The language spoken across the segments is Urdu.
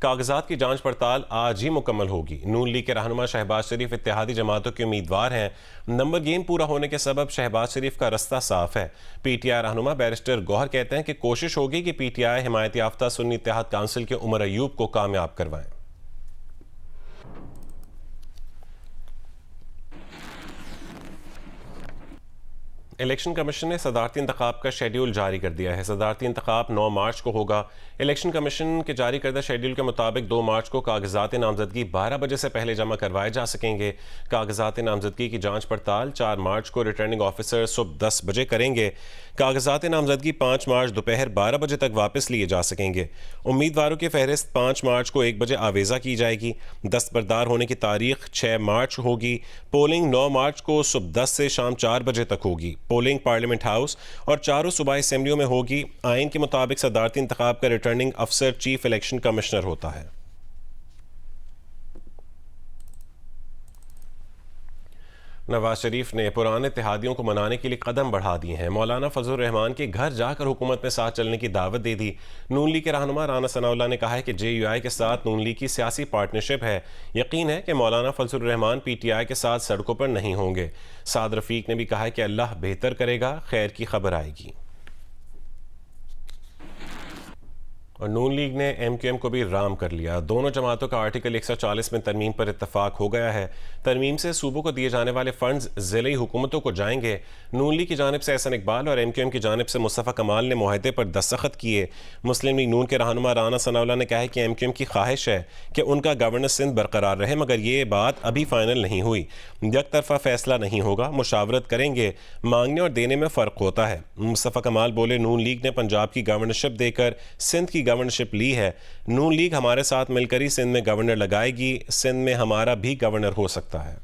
کاغذات کی جانچ پڑتال آج ہی مکمل ہوگی۔ نون لیگ کے رہنما شہباز شریف اتحادی جماعتوں کے امیدوار ہیں۔ نمبر گیم پورا ہونے کے سبب شہباز شریف کا رستہ صاف ہے۔ پی ٹی آئی رہنما بیرسٹر گوہر کہتے ہیں کہ کوشش ہوگی کہ پی ٹی آئی حمایت یافتہ سنی اتحاد کونسل کے عمر ایوب کو کامیاب کروائیں۔ الیکشن کمیشن نے صدارتی انتخاب کا شیڈیول جاری کر دیا ہے۔ صدارتی انتخاب 9 مارچ کو ہوگا۔ الیکشن کمیشن کے جاری کردہ شیڈیول کے مطابق 2 مارچ کو کاغذات نامزدگی 12 بجے سے پہلے جمع کروائے جا سکیں گے۔ کاغذات نامزدگی کی جانچ پڑتال 4 مارچ کو ریٹرننگ آفیسر صبح 10 بجے کریں گے۔ کاغذات نامزدگی 5 مارچ دوپہر 12 بجے تک واپس لیے جا سکیں گے۔ امیدواروں کی فہرست 5 مارچ کو 1 بجے آویزہ کی جائے گی۔ دستبردار ہونے کی تاریخ 6 مارچ ہوگی۔ پولنگ 9 مارچ کو صبح 10 سے شام 4 بجے تک ہوگی۔ پولنگ پارلیمنٹ ہاؤس اور 4 صوبائی اسمبلیوں میں ہوگی۔ آئین کے مطابق صدارتی انتخاب کا ریٹرننگ افسر چیف الیکشن کمشنر ہوتا ہے۔ نواز شریف نے پرانے اتحادیوں کو منانے کے لیے قدم بڑھا دیے ہیں۔ مولانا فضل الرحمان کے گھر جا کر حکومت میں ساتھ چلنے کی دعوت دے دی۔ نون لیگ کے رہنما رانا ثناء اللہ نے کہا ہے کہ جے یو آئی کے ساتھ نون لیگ کی سیاسی پارٹنرشپ ہے۔ یقین ہے کہ مولانا فضل الرحمان پی ٹی آئی کے ساتھ سڑکوں پر نہیں ہوں گے۔ سعد رفیق نے بھی کہا ہے کہ اللہ بہتر کرے گا، خیر کی خبر آئے گی۔ اور نون لیگ نے ایم کیو ایم کو بھی رام کر لیا۔ دونوں جماعتوں کا آرٹیکل 140 میں ترمیم پر اتفاق ہو گیا ہے۔ ترمیم سے صوبوں کو دیے جانے والے فنڈز ضلعی حکومتوں کو جائیں گے۔ نون لیگ کی جانب سے احسن اقبال اور ایم کیو ایم کی جانب سے مصطفیٰ کمال نے معاہدے پر دستخط کیے۔ مسلم لیگ نون کے رہنما رانا ثناء اللہ نے کہا ہے کہ ایم کیو ایم کی خواہش ہے کہ ان کا گورنر سندھ برقرار رہے، مگر یہ بات ابھی فائنل نہیں ہوئی۔ یک طرفہ فیصلہ نہیں ہوگا، مشاورت کریں گے۔ مانگنے اور دینے میں فرق ہوتا ہے۔ مصطفیٰ کمال بولے، نون لیگ نے پنجاب کی گورنرشپ دے کر سندھ کی گورنرشپ لی ہے۔ نون لیگ ہمارے ساتھ مل کر ہی سندھ میں گورنر لگائے گی۔ سندھ میں ہمارا بھی گورنر ہو سکتا ہے۔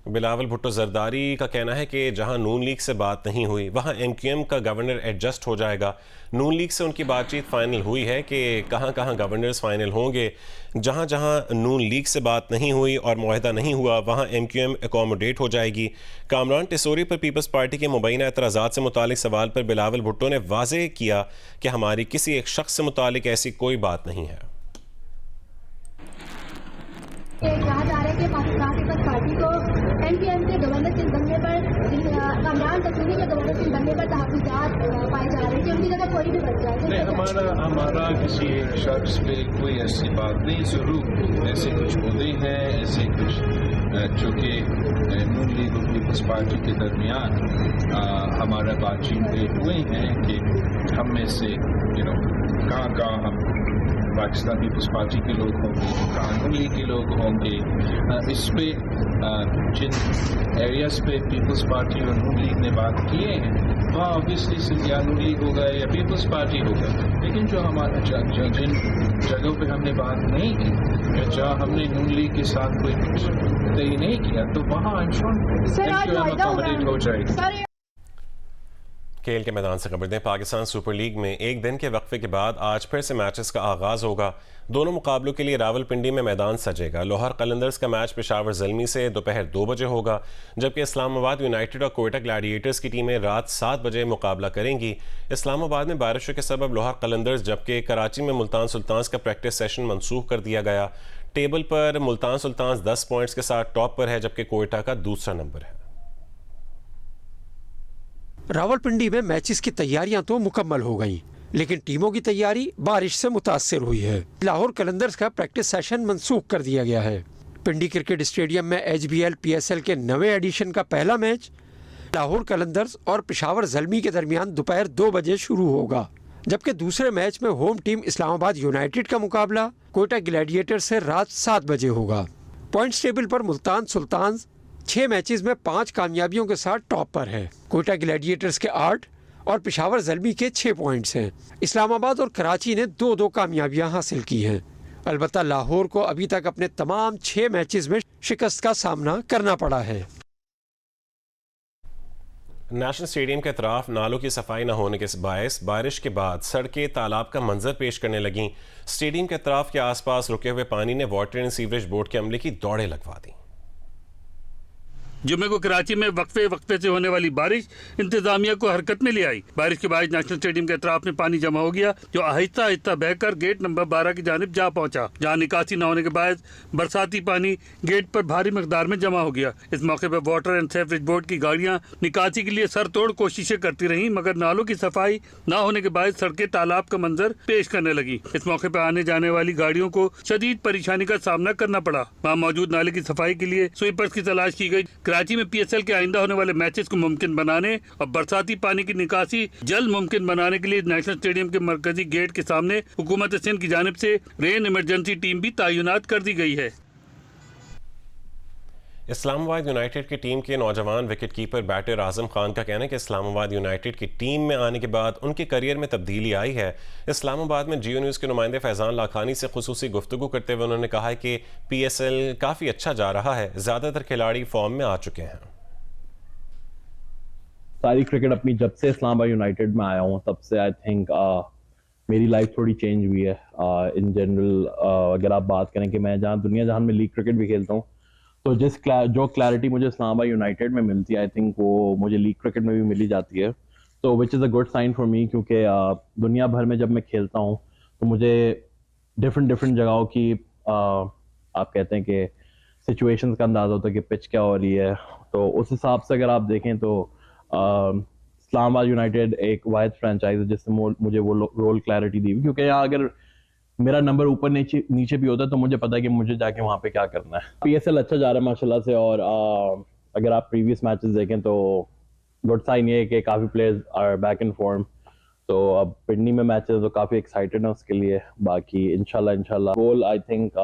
بلاول بھٹو زرداری کا کہنا ہے کہ جہاں نون لیگ سے بات نہیں ہوئی وہاں ایم کیو ایم کا گورنر ایڈجسٹ ہو جائے گا۔ نون لیگ سے ان کی بات چیت فائنل ہوئی ہے کہ کہاں کہاں گورنرز فائنل ہوں گے۔ جہاں جہاں نون لیگ سے بات نہیں ہوئی اور معاہدہ نہیں ہوا وہاں ایم کیو ایم اکوموڈیٹ ہو جائے گی۔ کامران ٹیسوری پر پیپلز پارٹی کے مبینہ اعتراضات سے متعلق سوال پر بلاول بھٹو نے واضح کیا کہ ہماری کسی ایک شخص سے متعلق ایسی کوئی بات نہیں ہے۔ کہا جا رہا ہے کہ پاکستان پیپلز پارٹی کو ایم پی ایم کے گورنر بننے پر کامران ٹیسوری کے گورنر بننے پر تحفظات پائے جا رہے ہیں کہ ان کی جگہ کوئی بھی بن جائے۔ نہیں، ہمارا کسی ایک شخص پہ کوئی ایسی بات نہیں۔ ضرور ایسے کچھ عہدے ہیں، ایسے کچھ جو کہ نون لیگ اور پیپلز پارٹی کے درمیان ہمارا بات چیت ہوئے ہیں کہ ہم میں سے کہاں ہم پاکستان پیپلز پارٹی کے لوگ ہوں گے، کہاں نون لیگ کے لوگ ہوں گے۔ اس پہ جن ایریاز پہ پیپلز پارٹی اور نون لیگ نے بات کیے ہیں وہاں اوبیسلی یا نون لیگ ہوگا یا پیپلز پارٹی ہوگا، لیکن جو ہمارا جن جگہوں پہ ہم نے بات نہیں کی یا جہاں ہم نے نون لیگ کے ساتھ کوئی کچھ طے نہیں کیا تو وہاں اکوموڈیٹ ہو جائے گی۔ کھیل کے میدان سے خبر دیں، پاکستان سپر لیگ میں ایک دن کے وقفے کے بعد آج پھر سے میچز کا آغاز ہوگا۔ دونوں مقابلوں کے لیے راولپنڈی میں میدان سجے گا۔ لاہور قلندرز کا میچ پشاور زلمی سے دوپہر 2 بجے ہوگا، جبکہ اسلام آباد یونائٹڈ اور کوئٹہ گلیڈیٹرز کی ٹیمیں رات 7 بجے مقابلہ کریں گی۔ اسلام آباد میں بارشوں کے سبب لاہور قلندرز جبکہ کراچی میں ملتان سلطانز کا پریکٹس سیشن منسوخ کر دیا گیا۔ ٹیبل پر ملتان سلطانز 10 پوائنٹس کے ساتھ ٹاپ پر ہے، جبکہ کوئٹہ کا دوسرا نمبر ہے۔ راولپنڈی میں میچز کی تیاریاں تو مکمل ہو گئیں، لیکن ٹیموں کی تیاری بارش سے متاثر ہوئی ہے۔ لاہور قلندرز کا پریکٹس سیشن منسوخ کر دیا گیا ہے۔ پنڈی کرکٹ اسٹیڈیم میں H B L P S L کے نویں ایڈیشن کا پہلا میچ لاہور قلندرز اور پشاور زلمی کے درمیان دوپہر 2 بجے شروع ہوگا، جبکہ دوسرے میچ میں ہوم ٹیم اسلام آباد یونائٹڈ کا مقابلہ کوئٹہ گلیڈیٹر سے رات 7 بجے ہوگا۔ پوائنٹس ٹیبل پر ملتان سلطانز 6 میچز میں 5 کامیابیوں کے ساتھ ٹاپ پر ہے۔ کوئٹہ گلیڈیٹرز کے 8 اور پشاور زلمی کے 6 پوائنٹس ہیں۔ اسلام آباد اور کراچی نے 2-2 کامیابیاں حاصل کی ہیں۔ البتہ لاہور کو ابھی تک اپنے تمام 6 میچز میں شکست کا سامنا کرنا پڑا ہے۔ نیشنل اسٹیڈیم کے اطراف نالوں کی صفائی نہ ہونے کے باعث بارش کے بعد سڑکیں تالاب کا منظر پیش کرنے لگیں. اسٹیڈیم کے اطراف کے آس پاس رکے ہوئے پانی نے واٹر اینڈ سیوریج بورڈ کے عملے کی دوڑیں لگوا دیں. جمعے کو کراچی میں وقفے وقفے سے ہونے والی بارش انتظامیہ کو حرکت میں لے آئی. بارش کے بعد نیشنل اسٹیڈیم کے اطراف میں پانی جمع ہو گیا جو آہستہ آہستہ بہہ کر گیٹ نمبر 12 کی جانب جا پہنچا, جہاں نکاسی نہ ہونے کے باعث برساتی پانی گیٹ پر بھاری مقدار میں جمع ہو گیا. اس موقع پر واٹر اینڈ سیوریج بورڈ کی گاڑیاں نکاسی کے لیے سر توڑ کوششیں کرتی رہیں, مگر نالوں کی صفائی نہ ہونے کے باعث سڑکیں تالاب کا منظر پیش کرنے لگی. اس موقع پر آنے جانے والی گاڑیوں کو شدید پریشانی کا سامنا کرنا پڑا. وہاں موجود نالے کی صفائی کے لیے سویپرز کی تلاش کی گئی. کراچی میں PSL کے آئندہ ہونے والے میچز کو ممکن بنانے اور برساتی پانی کی نکاسی جلد ممکن بنانے کے لیے نیشنل اسٹیڈیم کے مرکزی گیٹ کے سامنے حکومت سندھ کی جانب سے رین ایمرجنسی ٹیم بھی تعینات کر دی گئی ہے. اسلام آباد یونائیٹڈ کی ٹیم کے نوجوان wicket keeper batter Azam Khan کا کہنا ہے کہ اسلام آباد یونائیٹڈ کی ٹیم میں آنے کے بعد ان کے کیریئر میں تبدیلی آئی ہے. اسلام آباد میں جیو نیوز کے نمائندے فیضان لاکھانی سے خصوصی گفتگو کرتے ہوئے انہوں نے کہا ہے کہ PSL کافی اچھا جا رہا ہے, زیادہ تر کھلاڑی فارم میں آ چکے ہیں. ساری کرکٹ اپنی جب سے اسلام آباد یونائیٹڈ میں آیا ہوں تب سے آئی تھنک میری لائف تھوڑی چینج ہوئی ہے. ان جنرل اگر آپ بات کریں کہ میں دنیا جہاں میں لیگ کرکٹ بھی کھیلتا ہوں تو جو کلیئرٹی مجھے اسلام آباد یونائیٹڈ میں ملتی ہے آئی تھنک وہ مجھے لیگ کرکٹ میں بھی ملی جاتی ہے. تو which is a good sign for me, کیونکہ دنیا بھر میں جب میں کھیلتا ہوں تو مجھے ڈفرینٹ جگہوں کی آپ کہتے ہیں کہ سچویشنز کا اندازہ ہوتا ہے کہ پچ کیا ہو رہی ہے. تو اس حساب سے اگر آپ دیکھیں تو اسلام آباد یونائیٹڈ ایک واحد فرینچائز ہے جس سے مجھے وہ رول کلیئرٹی دی, کیونکہ یہاں اگر میرا نمبر اوپر نیچے بھی ہوتا ہے تو مجھے پتا ہے کہ مجھے جا کے وہاں پہ کیا کرنا ہے. PSL اچھا جا رہا ہے ماشاء اللہ سے, اور اگر آپ پریویس میچز دیکھیں تو گڈ سائن یہ ہے کہ کافی players are back in form. تو اب پنڈی میں میچز تو کافی ایکسائٹیڈ ہیں اس کے لیے. باقی انشاءاللہ گول آئی تھنک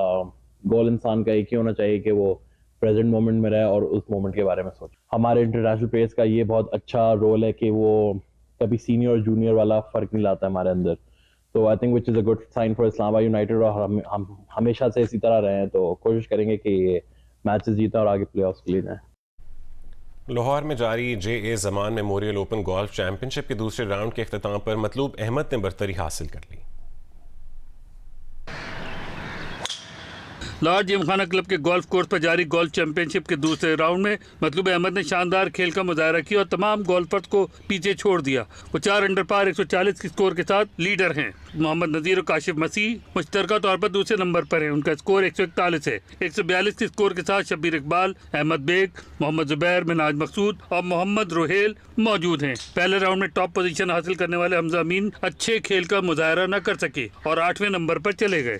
گول انسان کا ایک ہی ہونا چاہیے کہ وہ پریزنٹ مومنٹ میں رہے اور اس مومنٹ کے بارے میں سوچے. ہمارے انٹرنیشنل پلیئرز کا یہ بہت اچھا رول ہے کہ وہ کبھی سینئر اور جونیئر والا فرق نہیں لاتا ہے ہمارے اندر. تو I think which is a good sign for Islamabad United, اور ہم ہمیشہ سے اسی طرح رہے ہیں. تو کوشش کریں گے کہ یہ میچز جیتیں اور آگے پلے آفس کے لیے جائیں. لاہور میں جاری JA زمان میموریل اوپن گولف چیمپئن شپ کے دوسرے راؤنڈ کے اختتام پر مطلوب احمد نے برتری حاصل کر لی. لاہور جیم خانہ کلب کے گولف کورس پر جاری گولف چیمپئن شپ کے دوسرے راؤنڈ میں مطلوب احمد نے شاندار کھیل کا مظاہرہ کیا اور تمام گولفرز کو پیچھے چھوڑ دیا. وہ 4 انڈر پار 140 کے سکور کے ساتھ لیڈر ہیں. محمد نذیر اور کاشف مسیح مشترکہ طور پر دوسرے نمبر پر ہیں. ان کا سکور 141 ہے. 142 کے سکور کے ساتھ شبیر اقبال, احمد بیگ, محمد زبیر, مناج مقصود اور محمد روہیل موجود ہیں. پہلے راؤنڈ میں ٹاپ پوزیشن حاصل کرنے والے حمزہ امین اچھے کھیل کا مظاہرہ نہ کر سکے اور 8ویں نمبر پر چلے گئے.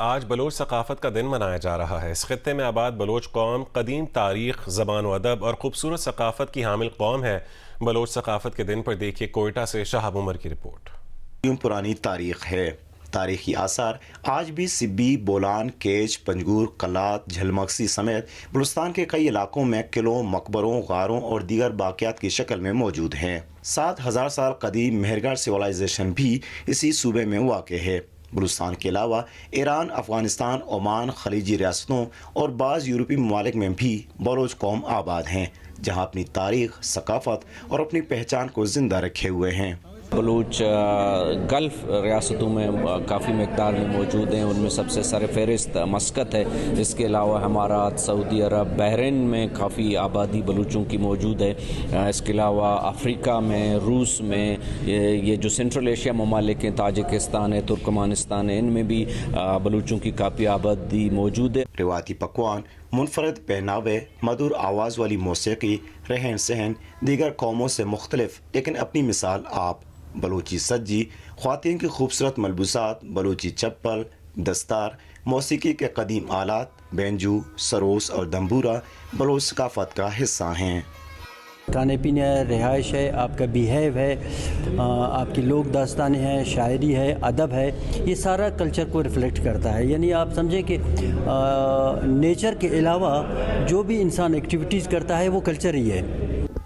آج بلوچ ثقافت کا دن منایا جا رہا ہے. اس خطے میں آباد بلوچ قوم قدیم تاریخ, زبان و ادب اور خوبصورت ثقافت کی حامل قوم ہے. بلوچ ثقافت کے دن پر دیکھیے کوئٹہ سے شہاب عمر کی رپورٹ. پرانی تاریخ ہے. تاریخی آثار آج بھی سبی, بولان, کیچ, پنجگور, قلات, جھلمکسی سمیت بلوچستان کے کئی علاقوں میں قلعوں, مقبروں, غاروں اور دیگر باقیات کی شکل میں موجود ہیں. 7000 سال قدیم مہرگڑھ سیولائزیشن بھی اسی صوبے میں واقع ہے. بلوچستان کے علاوہ ایران, افغانستان, عمان, خلیجی ریاستوں اور بعض یورپی ممالک میں بھی بلوچ قوم آباد ہیں, جہاں اپنی تاریخ, ثقافت اور اپنی پہچان کو زندہ رکھے ہوئے ہیں. بلوچ گلف ریاستوں میں کافی مقدار میں موجود ہیں. ان میں سب سے سر فہرست مسقط ہے. اس کے علاوہ ہمارا سعودی عرب, بحرین میں کافی آبادی بلوچوں کی موجود ہے. اس کے علاوہ افریقہ میں, روس میں, یہ جو سنٹرل ایشیا ممالک ہیں, تاجکستان ہے, ترکمانستان ہے, ان میں بھی بلوچوں کی کافی آبادی موجود ہے. روایتی پکوان, منفرد پہناوے, مدھر آواز والی موسیقی, رہن سہن دیگر قوموں سے مختلف لیکن اپنی مثال آپ. بلوچی سجی, خواتین کی خوبصورت ملبوسات, بلوچی چپل, دستار, موسیقی کے قدیم آلات, بینجو, سروس اور دمبورا بلوچ ثقافت کا حصہ ہیں. کھانے پینے ہے, رہائش ہے, آپ کا بیہیو ہے, آپ کی لوک داستانیں ہیں, شاعری ہے, ادب ہے, یہ سارا کلچر کو ریفلیکٹ کرتا ہے. یعنی آپ سمجھیں کہ نیچر کے علاوہ جو بھی انسان ایکٹیویٹیز کرتا ہے وہ کلچر ہی ہے.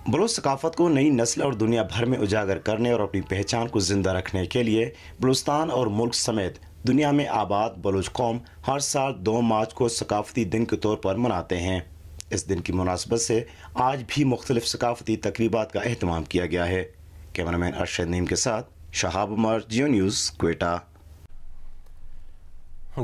بلوچ ثقافت کو نئی نسل اور دنیا بھر میں اجاگر کرنے اور اپنی پہچان کو زندہ رکھنے کے لیے بلوچستان اور ملک سمیت دنیا میں آباد بلوچ قوم ہر سال 2 مارچ کو ثقافتی دن کے طور پر مناتے ہیں. اس دن کی مناسبت سے آج بھی مختلف ثقافتی تقریبات کا اہتمام کیا گیا ہے۔ کیمرامین ارشد نعیم کے ساتھ شہاب عمر، جیو نیوز، کوئٹہ۔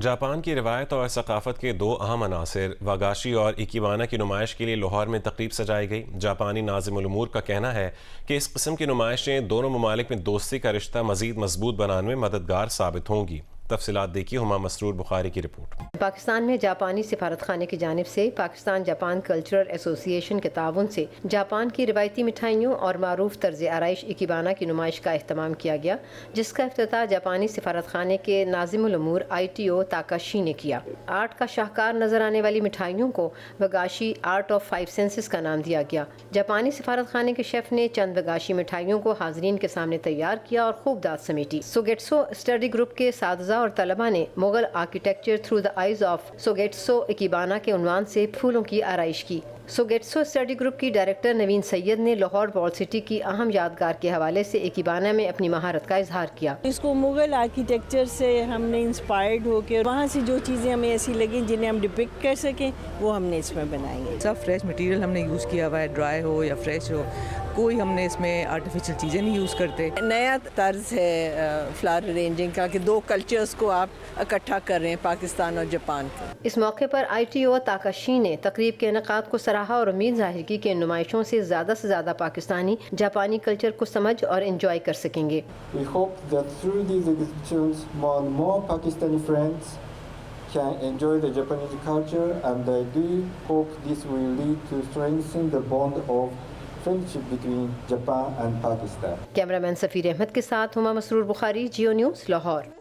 جاپان کی روایت اور ثقافت کے دو اہم عناصر واگاشی اور ایکیبانا کی نمائش کے لیے لاہور میں تقریب سجائی گئی۔ جاپانی ناظم الامور کا کہنا ہے کہ اس قسم کی نمائشیں دونوں ممالک میں دوستی کا رشتہ مزید مضبوط بنانے میں مددگار ثابت ہوں گی۔ تفصیلات دیکھیے ہما مسرور بخاری کی رپورٹ۔ پاکستان میں جاپانی سفارت خانے کی جانب سے پاکستان جاپان کلچرل ایسوسی ایشن کے تعاون سے جاپان کی روایتی مٹھائیوں اور معروف طرز آرائش ایکیبانا کی نمائش کا اہتمام کیا گیا، جس کا افتتاح جاپانی سفارت خانے کے ناظم الامور ITO تاکاشی نے کیا۔ آرٹ کا شاہکار نظر آنے والی مٹھائیوں کو وگاشی آرٹ آف 5 سینسز کا نام دیا گیا۔ جاپانی سفارت خانے کے شیف نے چند وگاشی مٹھائیوں کو حاضرین کے سامنے تیار کیا اور خوب داد سمیٹی۔ سوگیٹسو اسٹڈی گروپ کے اساتذہ اور طلباء نے Mughal architecture through the eyes of Sogetsu Ikebana کے عنوان سے پھولوں کی آرائش کی۔ سوگیٹسو اسٹڈی گروپ کی ڈائریکٹر نوین سید نے لاہور وال سٹی کی اہم یادگار کے حوالے سے ایکیبانا میں اپنی مہارت کا اظہار کیا۔ اس کو مغل آرکیٹیکچر سے ہم نے انسپائرڈ ہو کے وہاں سے جو چیزیں ہمیں ایسی لگیں جنہیں ہم ڈپکٹ کر سکیں وہ ہم نے اس میں بنائی ہیں۔ سب فریش مٹیریل ہم نے یوز کیا ہوا ہے، ڈرائی ہو یا فریش ہو، کوئی ہم نے اس میں آرٹیفیشل چیزیں نہیں یوز کرتے۔ نیا طرز ہے فلاور ارینجنگ کا کہ دو کلچرز کو آپ اکٹھا کر رہے ہیں، پاکستان اور جاپان کا۔ اس موقع پر ITO تاکاشی نے تقریب کے انعقاد کو سراہا اور امید ظاہر کی کہ ان نمائشوں سے زیادہ پاکستانی جاپانی کلچر کو سمجھ اور انجوائے کر سکیں گے۔ We hope that through these exhibitions more Pakistani friends can enjoy the Japanese culture, and I do hope this will lead to strengthening the bond of friendship between Japan and Pakistan۔ Cameraman سفیر احمد کے ساتھ ہما مسرور بخاری، جیو نیوز، لاہور۔